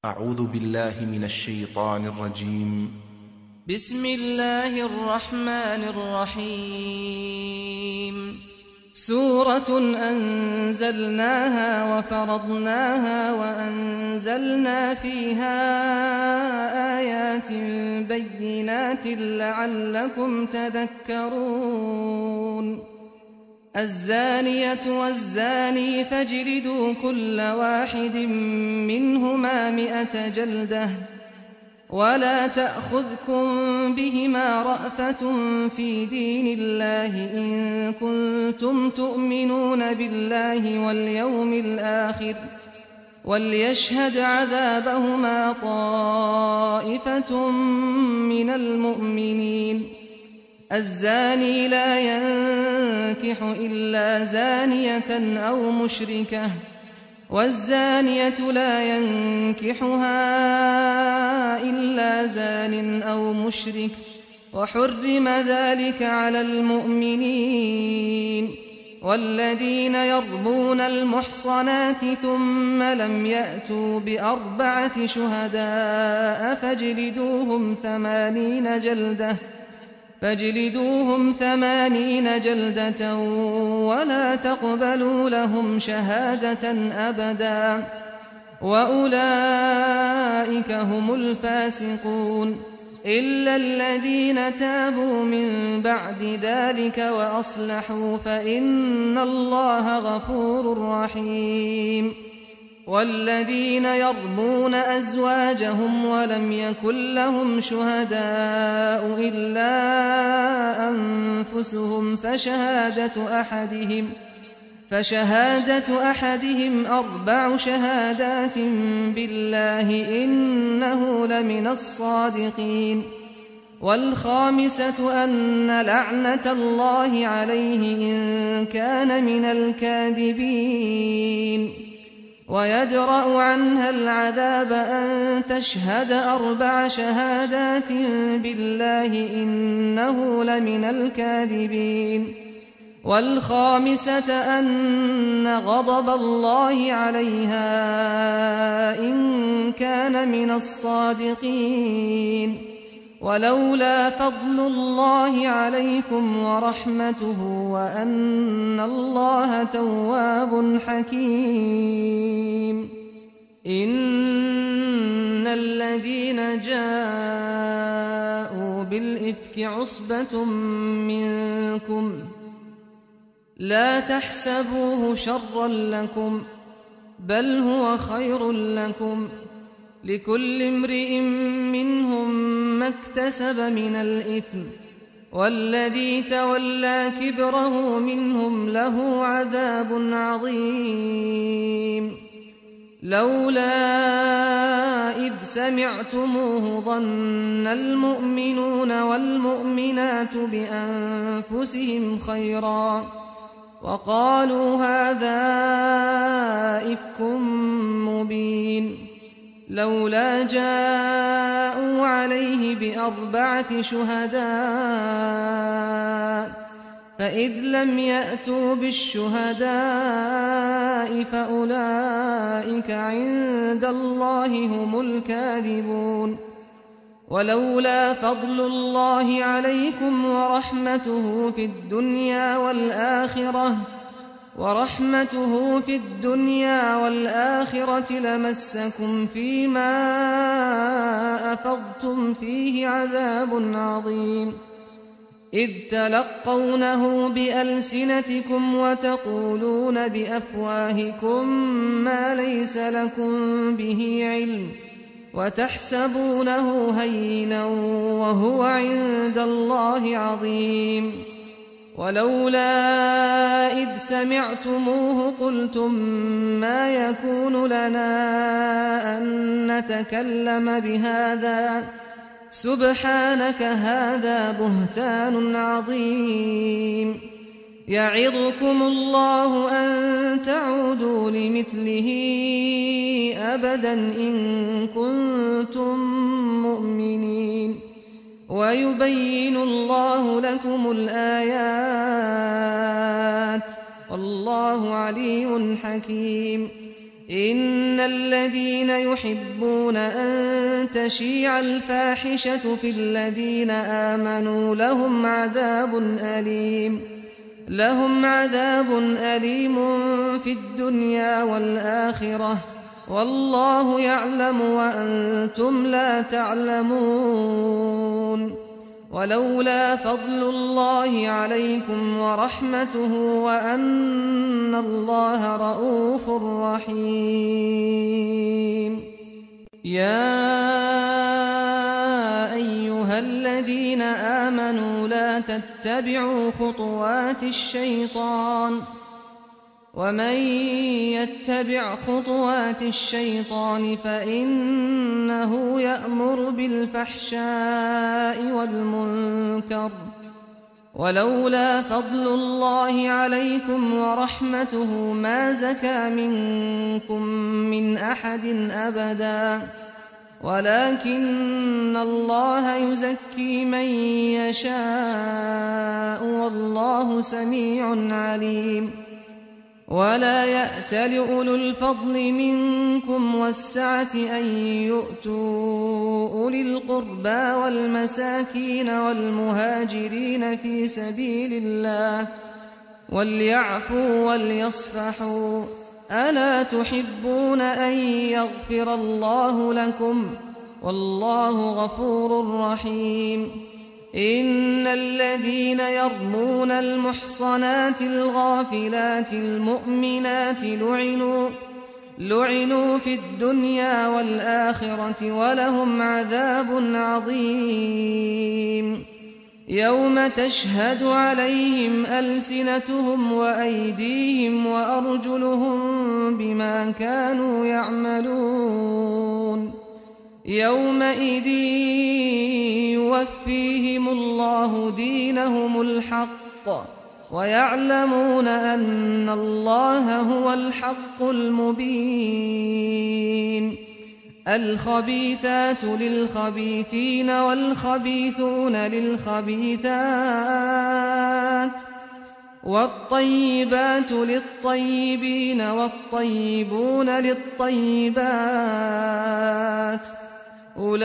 أعوذ بالله من الشيطان الرجيم. بسم الله الرحمن الرحيم. سورة أنزلناها وفرضناها وأنزلنا فيها آيات بينات لعلكم تذكرون. الزانية والزاني فاجلدوا كل واحد منهما 100 جلدة ولا تأخذكم بهما رأفة في دين الله إن كنتم تؤمنون بالله واليوم الآخر وليشهد عذابهما طائفة من المؤمنين. الزاني لا ينكح إلا زانية أو مشركة والزانية لا ينكحها إلا زان أو مشرك وحرم ذلك على المؤمنين. والذين يرمون المحصنات ثم لم يأتوا ب4 شهداء فاجلدوهم 80 جلدة ولا تقبلوا لهم شهادة أبدا وأولئك هم الفاسقون إلا الذين تابوا من بعد ذلك وأصلحوا فإن الله غفور رحيم. والذين يرمون أزواجهم ولم يكن لهم شهداء إلا أنفسهم فشهادة أحدهم 4 شهادات بالله إنه لمن الصادقين. والخامسة أن لعنة الله عليه إن كان من الكاذبين. ويدرأ عنها العذاب أن تشهد 4 شهادات بالله إنه لمن الكاذبين. والخامسة أن غضب الله عليها إن كان من الصادقين. ولولا فضل الله عليكم ورحمته وأن الله تواب حكيم. إن الذين جاءوا بالإفك عصبة منكم لا تحسبوه شرا لكم بل هو خير لكم لكل امرئ منهم ما اكتسب من الإثم والذي تولى كبره منهم له عذاب عظيم. لولا إذ سمعتموه ظن المؤمنون والمؤمنات بأنفسهم خيرا وقالوا هذا إفك مبين. لولا جاءوا عليه ب4 شهداء فإذ لم يأتوا بالشهداء فأولئك عند الله هم الكاذبون. ولولا فضل الله عليكم ورحمته في الدنيا والآخرة لمسكم فيما أفضتم فيه عذاب عظيم. إذ تلقونه بألسنتكم وتقولون بأفواهكم ما ليس لكم به علم وتحسبونه هينا وهو عند الله عظيم. ولولا إذ سمعتموه قلتم ما يكون لنا أن نتكلم بهذا سبحانك هذا بهتان عظيم. يعظكم الله أن تعودوا لمثله أبدا إن كنتم مؤمنين. ويبين الله لكم الآيات والله عليم حكيم. إن الذين يحبون أن تشيع الفاحشة في الذين آمنوا لهم عذاب أليم في الدنيا والآخرة والله يعلم وأنتم لا تعلمون ولولا فضل الله عليكم ورحمته وأن الله رءوف رحيم يا أيها الذين آمنوا لا تتبعوا خطوات الشيطان ومن يتبع خطوات الشيطان فإنه يأمر بالفحشاء والمنكر ولولا فضل الله عليكم ورحمته ما زكى منكم من أحد أبدا ولكن الله يزكي من يشاء والله سميع عليم ولا يأتل أولو الفضل منكم والسعة أن يؤتوا أولي القربى والمساكين والمهاجرين في سبيل الله وليعفوا وليصفحوا ألا تحبون أن يغفر الله لكم والله غفور رحيم إن الذين يرمون المحصنات الغافلات المؤمنات لعنوا في الدنيا والآخرة ولهم عذاب عظيم يوم تشهد عليهم ألسنتهم وأيديهم وأرجلهم بما كانوا يعملون يومئذ يوفيهم الله دينهم الحق ويعلمون أن الله هو الحق المبين الخبيثات للخبيثين والخبيثون للخبيثات والطيبات للطيبين والطيبون للطيبات أولئك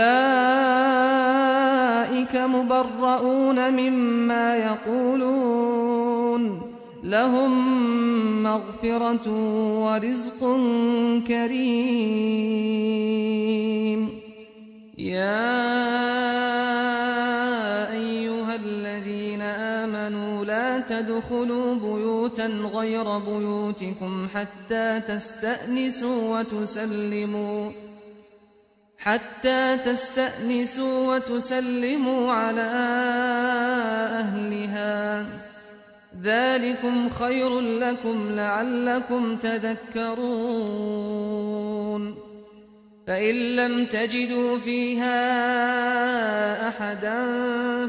مبرؤون مما يقولون لهم مغفرة ورزق كريم يا أيها الذين آمنوا لا تدخلوا بيوتا غير بيوتكم حتى تستأنسوا وتسلموا على أهلها ذلكم خير لكم لعلكم تذكرون فإن لم تجدوا فيها أحدا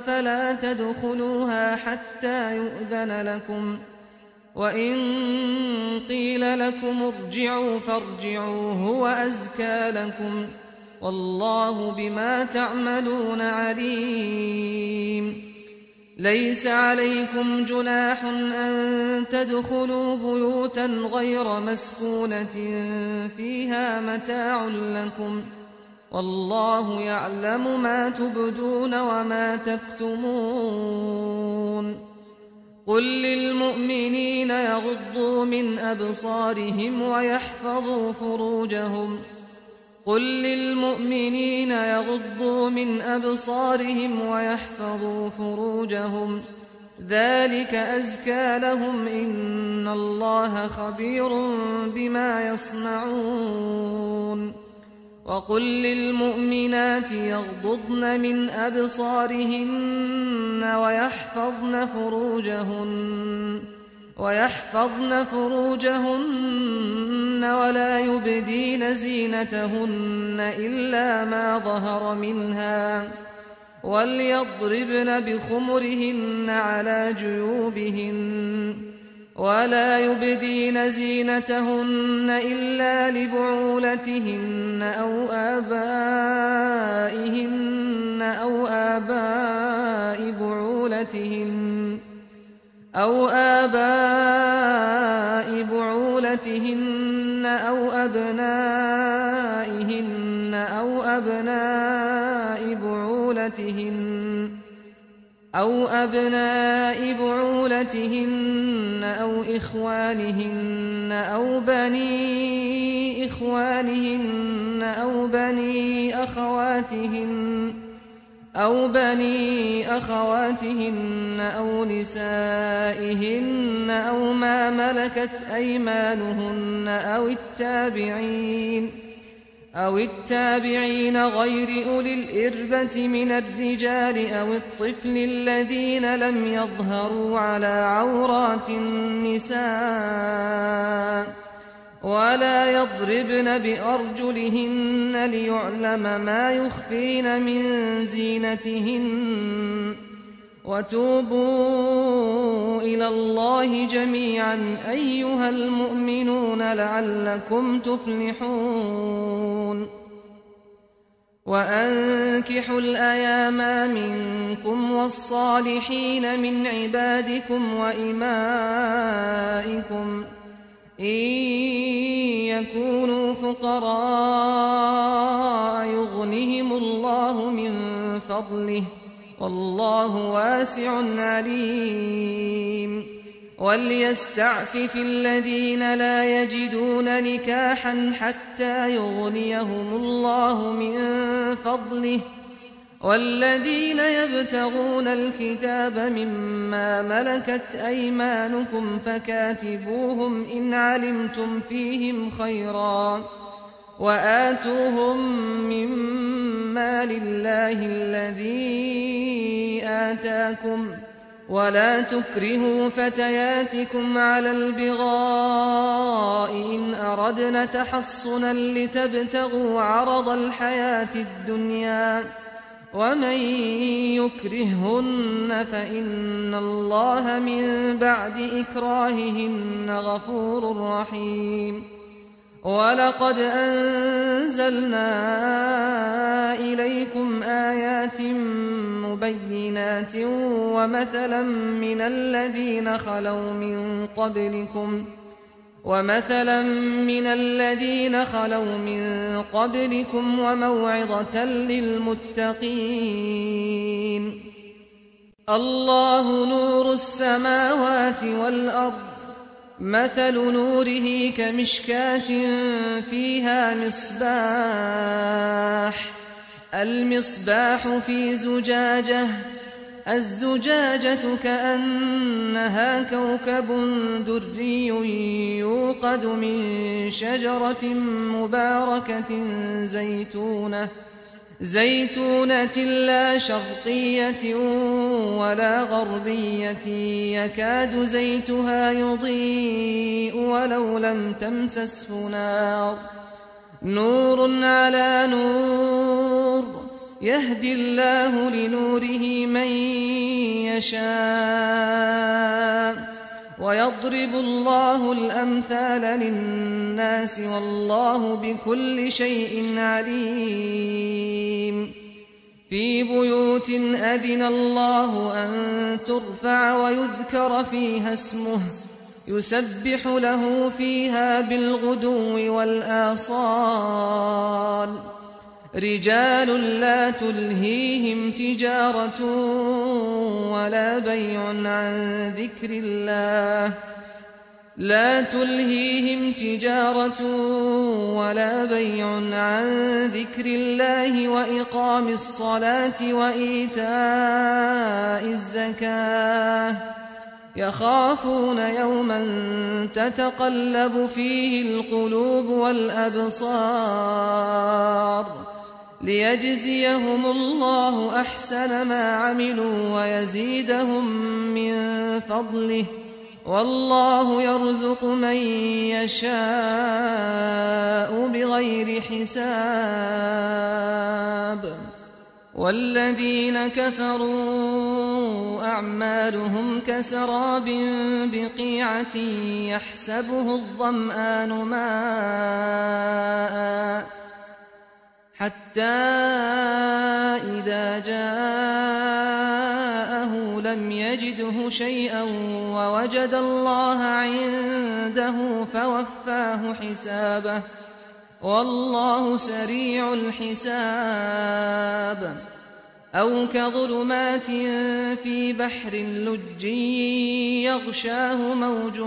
فلا تدخلوها حتى يؤذن لكم وإن قيل لكم ارجعوا فارجعوا هو أزكى لكم والله بما تعملون عليم ليس عليكم جناح أن تدخلوا بيوتا غير مسكونة فيها متاع لكم والله يعلم ما تبدون وما تكتمون قل للمؤمنين يغضوا من أبصارهم ويحفظوا فروجهم ذلك أزكى لهم إن الله خبير بما يصنعون وقل للمؤمنات يغضضن من أبصارهن ويحفظن فروجهن ولا يبدين زينتهن إلا ما ظهر منها وليضربن بخمرهن على جيوبهن ولا يبدين زينتهن إلا لبعولتهن أو آباء بعولتهن أو أبنائهن أبناء بعولتهن أو إخوانهن أو بني أخواتهن أو نسائهن أو ما ملكت أيمانهن أو التابعين غير أولي الإربة من الرجال أو الطفل الذين لم يظهروا على عورات النساء ولا يضربن بأرجلهن ليعلم ما يخفين من زينتهن وتوبوا إلى الله جميعا أيها المؤمنون لعلكم تفلحون وأنكحوا الأيام منكم والصالحين من عبادكم وإمائكم إن يكونوا فقراء يغنهم الله من فضله والله واسع عليم وليستعفف الذين لا يجدون نكاحا حتى يغنيهم الله من فضله والذين يبتغون الكتاب مما ملكت أيمانكم فكاتبوهم إن علمتم فيهم خيرا وآتوهم مما لله الذي آتاكم ولا تكرهوا فتياتكم على البغاء إن أردنا تحصنا لتبتغوا عرض الحياة الدنيا ومن يكرههن فإن الله من بعد إكراههن غفور رحيم ولقد أنزلنا إليكم آيات مبينات ومثلا من الذين خلوا من قبلكم وموعظة للمتقين الله نور السماوات والأرض مثل نوره كمشكاة فيها المصباح في زجاجة الزجاجة كأنها كوكب دري يوقد من شجرة مباركة زيتونة لا شرقية ولا غربية يكاد زيتها يضيء ولو لم تمسسه نار نور على نور يهدي الله لنوره من يشاء ويضرب الله الأمثال للناس والله بكل شيء عليم في بيوت أذن الله أن ترفع ويذكر فيها اسمه يسبح له فيها بالغدو والآصال رجال لا تلهيهم تجارة ولا بيع عن ذكر الله وإقام الصلاة وإيتاء الزكاة يخافون يوما تتقلب فيه القلوب والأبصار ليجزيهم الله أحسن ما عملوا ويزيدهم من فضله والله يرزق من يشاء بغير حساب والذين كفروا أعمالهم كسراب بقيعة يحسبه الظمآن ماء حتى إذا جاءه لم يجده شيئا ووجد الله عنده فوفاه حسابه والله سريع الحساب أو كظلمات في بحر لجي يغشاه موج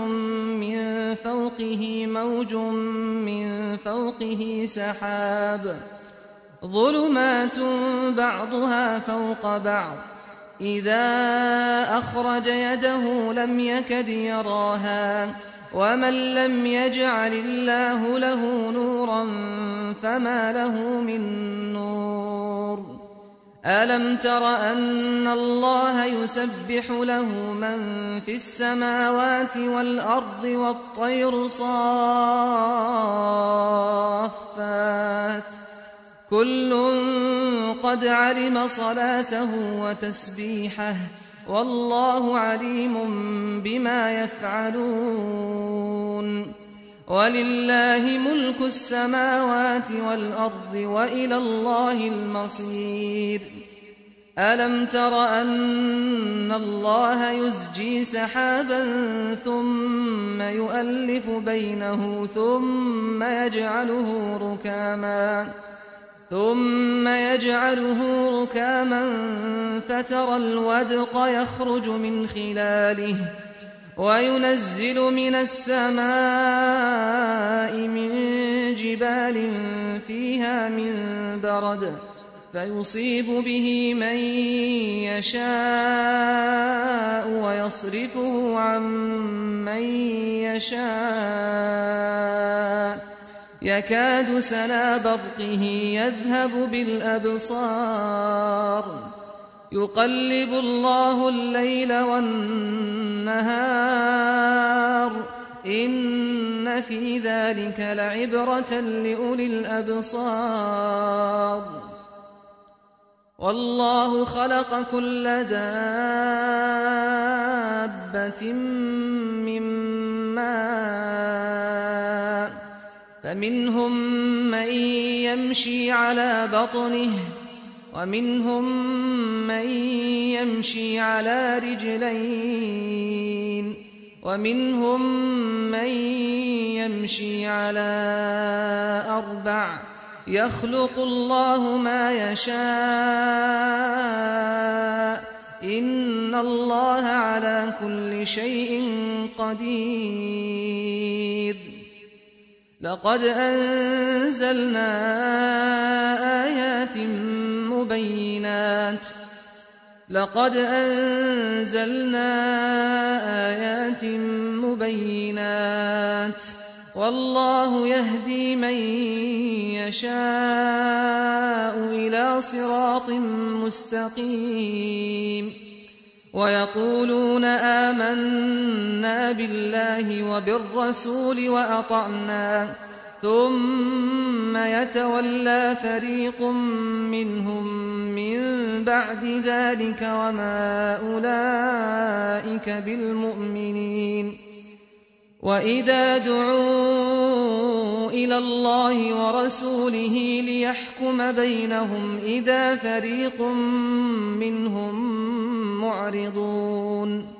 من فوقه سحاب ظلمات بعضها فوق بعض إذا أخرج يده لم يكد يراها ومن لم يجعل الله له نورا فما له من نور ألم تر أن الله يسبح له من في السماوات والأرض والطير صافات كل قد علم صلاته وتسبيحه والله عليم بما يفعلون ولله ملك السماوات والأرض وإلى الله المصير ألم تر أن الله يزجي سحابا ثم يؤلف بينه ثم يجعله ركاما فترى الودق يخرج من خلاله وينزل من السماء من جبال فيها من برد فيصيب به من يشاء ويصرفه عن من يشاء يكاد سنا برقه يذهب بالأبصار يقلب الله الليل والنهار إن في ذلك لعبرة لأولي الأبصار والله خلق كل دابة من ماء فمنهم من يمشي على بطنه ومنهم من يمشي على رجلين ومنهم من يمشي على أربع يخلق الله ما يشاء إن الله على كل شيء قدير لقد أنزلنا آيات مبينات والله يهدي من يشاء إلى صراط مستقيم ويقولون آمنا بالله وبالرسول وأطعنا ثم يتولى فريق منهم من بعد ذلك وما أولئك بالمؤمنين وإذا دعوا إلى الله ورسوله ليحكم بينهم إذا فريق منهم معرضون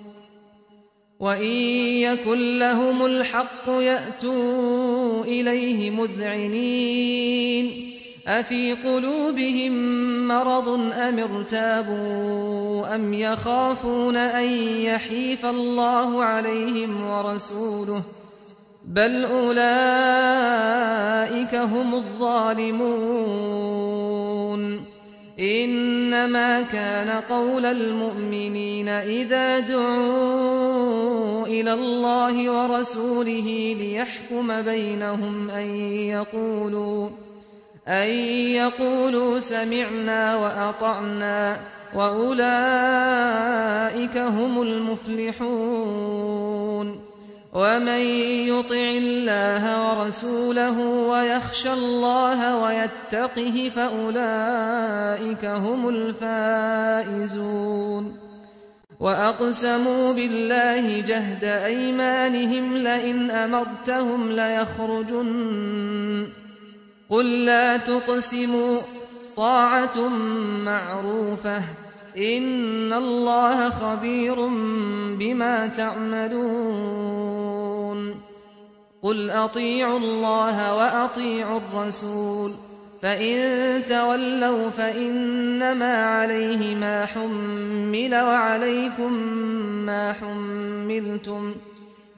وإن يكن لهم الحق يأتوا إليه مذعنين أفي قلوبهم مرض أم ارتابوا أم يخافون أن يحيف الله عليهم ورسوله بل أولئك هم الظالمون إنما كان قول المؤمنين إذا دعوا إلى الله ورسوله ليحكم بينهم أن يقولوا سمعنا وأطعنا وأولئك هم المفلحون ومن يطع الله ورسوله ويخشى الله ويتقه فأولئك هم الفائزون وأقسموا بالله جهد أيمانهم لئن أمرتهم ليخرجن قل لا تقسموا طاعة معروفة إن الله خبير بما تعملون قل أطيعوا الله وأطيعوا الرسول فإن تولوا فإنما عليه ما حمل وعليكم ما حملتم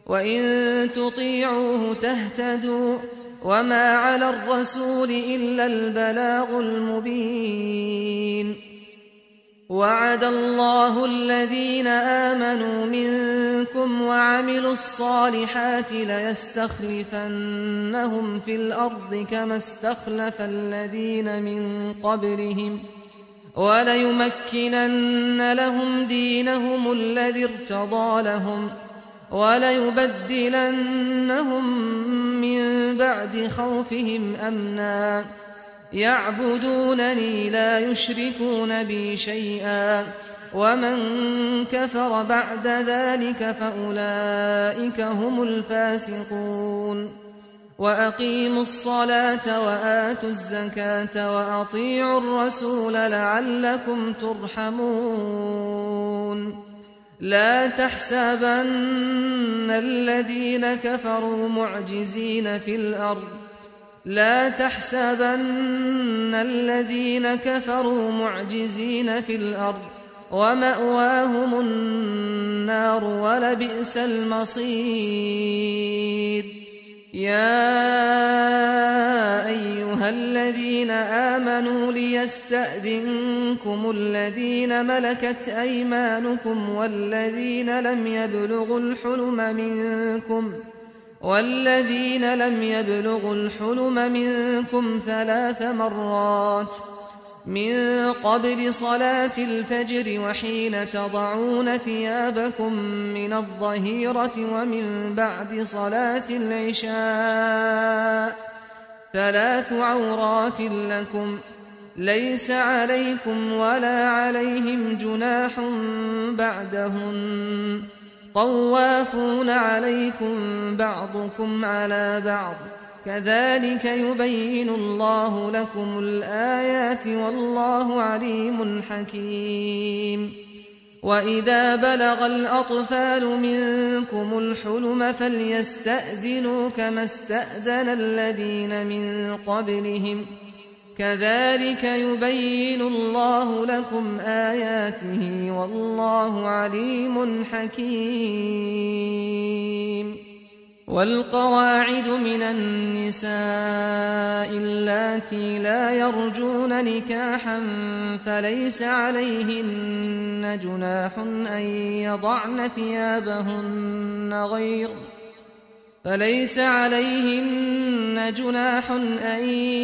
وإن تطيعوه تهتدوا وما على الرسول إلا البلاغ المبين. وعد الله الذين آمنوا منكم وعملوا الصالحات ليستخلفنهم في الأرض كما استخلف الذين من قبلهم وليمكنن لهم دينهم الذي ارتضى لهم وليبدلنهم من بعد خوفهم أمنا يعبدونني لا يشركون بي شيئا ومن كفر بعد ذلك فأولئك هم الفاسقون. وأقيموا الصلاة وآتوا الزكاة وأطيعوا الرسول لعلكم ترحمون. لا تحسبن الذين كفروا معجزين في الأرض ومأواهم النار ولبئس المصير. يا أيها الذين آمنوا ليستأذنكم الذين ملكت أيمانكم والذين لم يبلغوا الحلم منكم 3 مرات من قبل صلاة الفجر وحين تضعون ثيابكم من الظهيرة ومن بعد صلاة العشاء 3 عورات لكم ليس عليكم ولا عليهم جناح بعدهن طوافون عليكم بعضكم على بعض كذلك يبين الله لكم الآيات والله عليم حكيم. وإذا بلغ الأطفال منكم الحلم فليستأذنوا كما استأذن الذين من قبلهم كذلك يبين الله لكم آياته والله عليم حكيم. والقواعد من النساء اللاتي لا يرجون نكاحا فليس عليهن جناح أن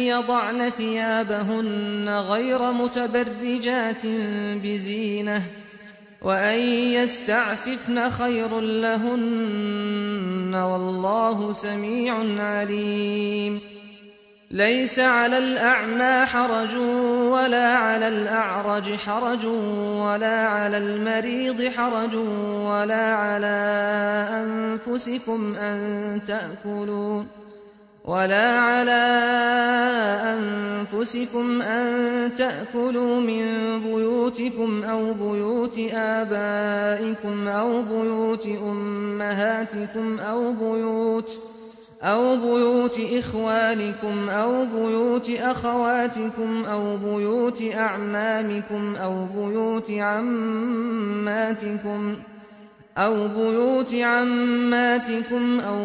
يضعن ثيابهن غير متبرجات بزينة وأن يستعففن خير لهن والله سميع عليم. ليس على الأعمى حرج ولا على الأعرج حرج ولا على المريض حرج ولا على أنفسكم أن تأكلوا من بيوتكم أو بيوت آبائكم أو بيوت أمهاتكم أو بيوت إخوانكم أو بيوت أخواتكم أو بيوت أعمامكم أو بيوت عماتكم أو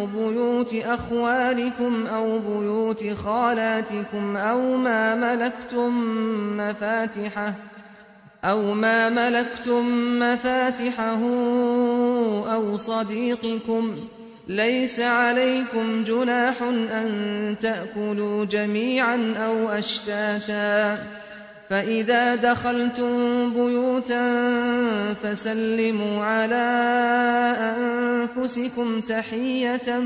بيوت أخوالكم أو بيوت خالاتكم أو ما ملكتم مفاتحه أو صديقكم ليس عليكم جناح أن تأكلوا جميعا أو أشتاتا فإذا دخلتم بيوتا فسلموا على أنفسكم تحية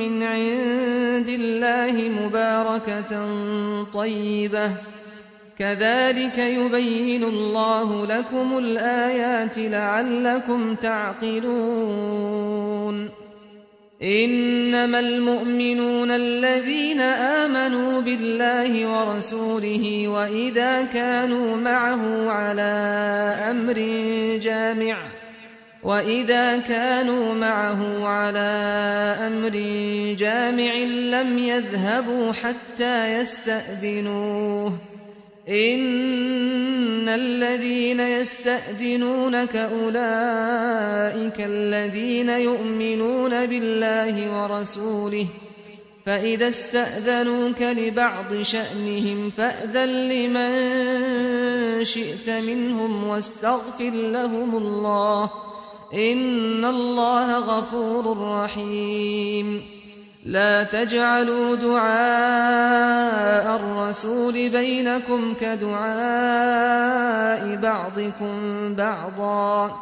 من عند الله مباركة طيبة كذلك يبين الله لكم الآيات لعلكم تعقلون. إنما المؤمنون الذين آمنوا بالله ورسوله وإذا كانوا معه على أمر جامع وإذا كانوا معه على أمر جامع لم يذهبوا حتى يستأذنوه إن الذين يستأذنونك أولئك الذين يؤمنون بالله ورسوله فإذا استأذنوك لبعض شأنهم فأذن لمن شئت منهم واستغفر لهم الله إن الله غفور رحيم لا تجعلوا دعاء الرسول بينكم كدعاء بعضكم بعضا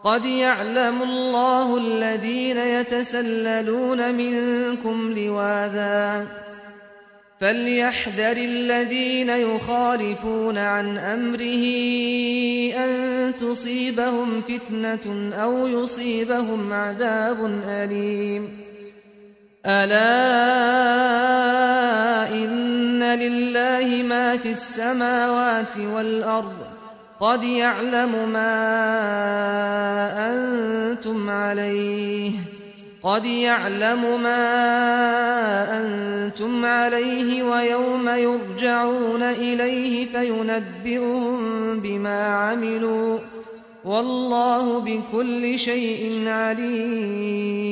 قد يعلم الله الذين يتسللون منكم لواذا فليحذر الذين يخالفون عن أمره أن تصيبهم فتنة أو يصيبهم عذاب أليم ألا إن لله ما في السماوات والأرض قد يعلم ما أنتم عليه ويوم يرجعون إليه فينبئهم بما عملوا والله بكل شيء عليم